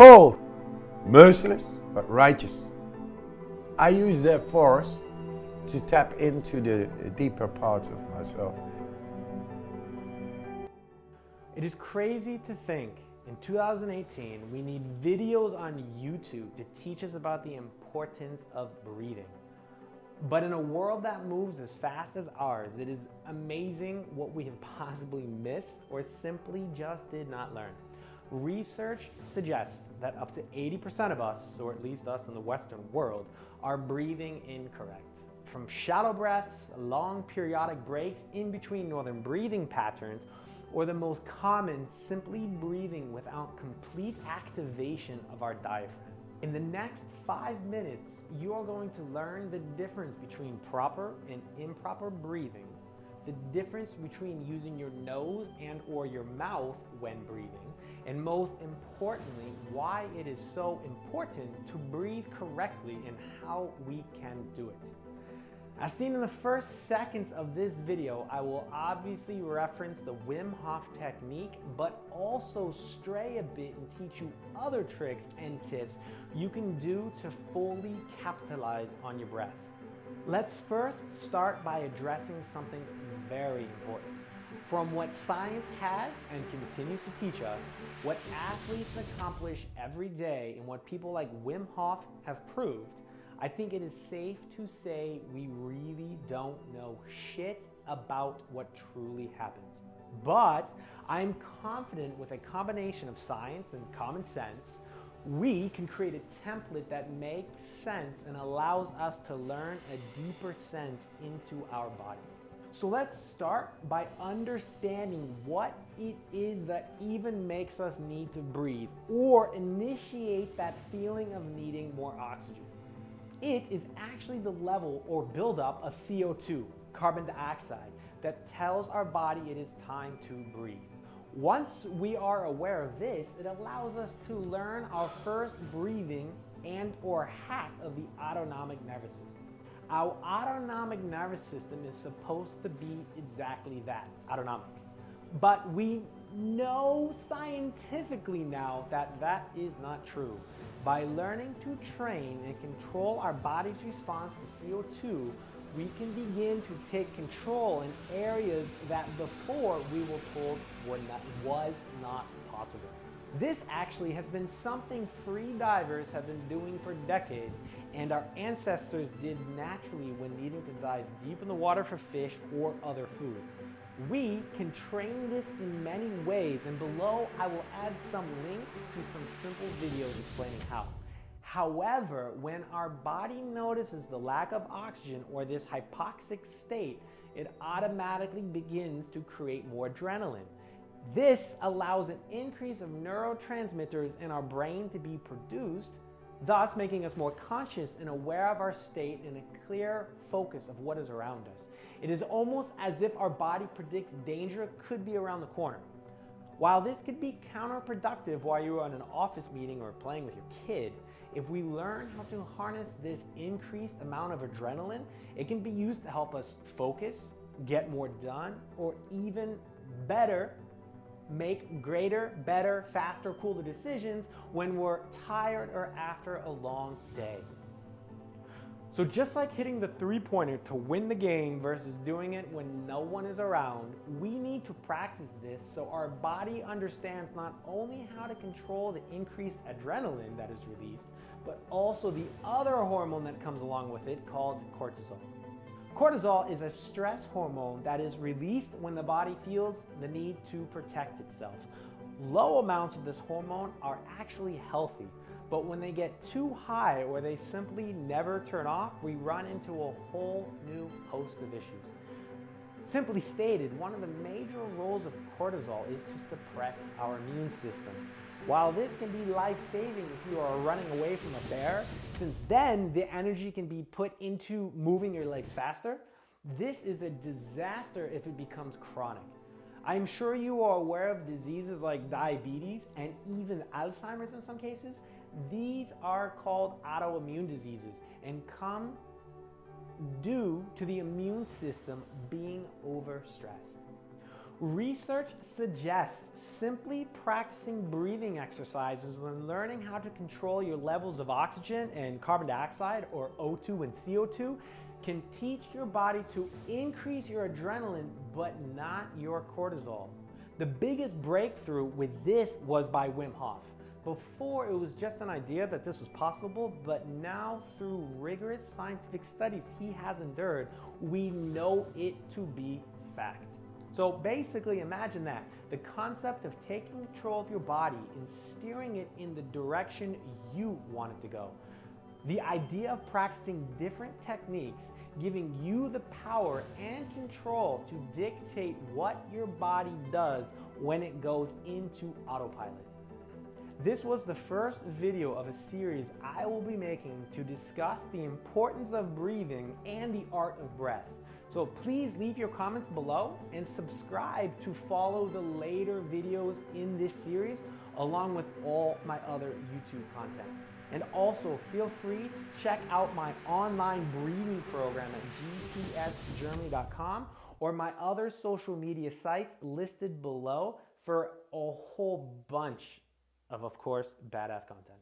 Cold, merciless, but righteous. I use that force to tap into the deeper parts of myself. It is crazy to think in 2018 we need videos on YouTube to teach us about the importance of breathing. But in a world that moves as fast as ours, it is amazing what we have possibly missed or simply just did not learn. Research suggests that up to 80% of us, or at least us in the Western world, are breathing incorrect. From shallow breaths, long periodic breaks in between northern breathing patterns, or the most common, simply breathing without complete activation of our diaphragm. In the next 5 minutes, you are going to learn the difference between proper and improper breathing, the difference between using your nose and or your mouth when breathing, and most importantly, why it is so important to breathe correctly and how we can do it. As seen in the first seconds of this video, I will obviously reference the Wim Hof technique, but also stray a bit and teach you other tricks and tips you can do to fully capitalize on your breath. Let's first start by addressing something very important. From what science has and continues to teach us, what athletes accomplish every day, and what people like Wim Hof have proved, I think it is safe to say we really don't know shit about what truly happens. But I'm confident with a combination of science and common sense, we can create a template that makes sense and allows us to learn a deeper sense into our body. So let's start by understanding what it is that even makes us need to breathe or initiate that feeling of needing more oxygen. It is actually the level or buildup of CO2, carbon dioxide, that tells our body it is time to breathe. Once we are aware of this, it allows us to learn our first breathing and or hack of the autonomic nervous system. Our autonomic nervous system is supposed to be exactly that, autonomic. But we know scientifically now that that is not true. By learning to train and control our body's response to CO2, we can begin to take control in areas that before we were told was not possible. This actually has been something free divers have been doing for decades, and our ancestors did naturally when needing to dive deep in the water for fish or other food. We can train this in many ways, and below I will add some links to some simple videos explaining how. However, when our body notices the lack of oxygen or this hypoxic state, it automatically begins to create more adrenaline. This allows an increase of neurotransmitters in our brain to be produced, thus making us more conscious and aware of our state and a clear focus of what is around us. It is almost as if our body predicts danger could be around the corner. While this could be counterproductive while you're on an office meeting or playing with your kid, if we learn how to harness this increased amount of adrenaline, it can be used to help us focus, get more done, or even better, make greater, better, faster, cooler decisions when we're tired or after a long day. So just like hitting the three-pointer to win the game versus doing it when no one is around, we need to practice this so our body understands not only how to control the increased adrenaline that is released, but also the other hormone that comes along with it called cortisol. Cortisol is a stress hormone that is released when the body feels the need to protect itself. Low amounts of this hormone are actually healthy, but when they get too high or they simply never turn off, we run into a whole new host of issues. Simply stated, one of the major roles of cortisol is to suppress our immune system. While this can be life-saving if you are running away from a bear, since then the energy can be put into moving your legs faster, this is a disaster if it becomes chronic. I'm sure you are aware of diseases like diabetes and even Alzheimer's in some cases. These are called autoimmune diseases and come due to the immune system being overstressed. Research suggests simply practicing breathing exercises and learning how to control your levels of oxygen and carbon dioxide, or O2 and CO2, can teach your body to increase your adrenaline but not your cortisol. The biggest breakthrough with this was by Wim Hof. Before, it was just an idea that this was possible, but now through rigorous scientific studies he has endured, we know it to be fact. So basically, imagine that. The concept of taking control of your body and steering it in the direction you want it to go. The idea of practicing different techniques, giving you the power and control to dictate what your body does when it goes into autopilot. This was the first video of a series I will be making to discuss the importance of breathing and the art of breath. So please leave your comments below and subscribe to follow the later videos in this series, along with all my other YouTube content. And also feel free to check out my online breathing program at gtsgermany.com or my other social media sites listed below for a whole bunch of course, badass content.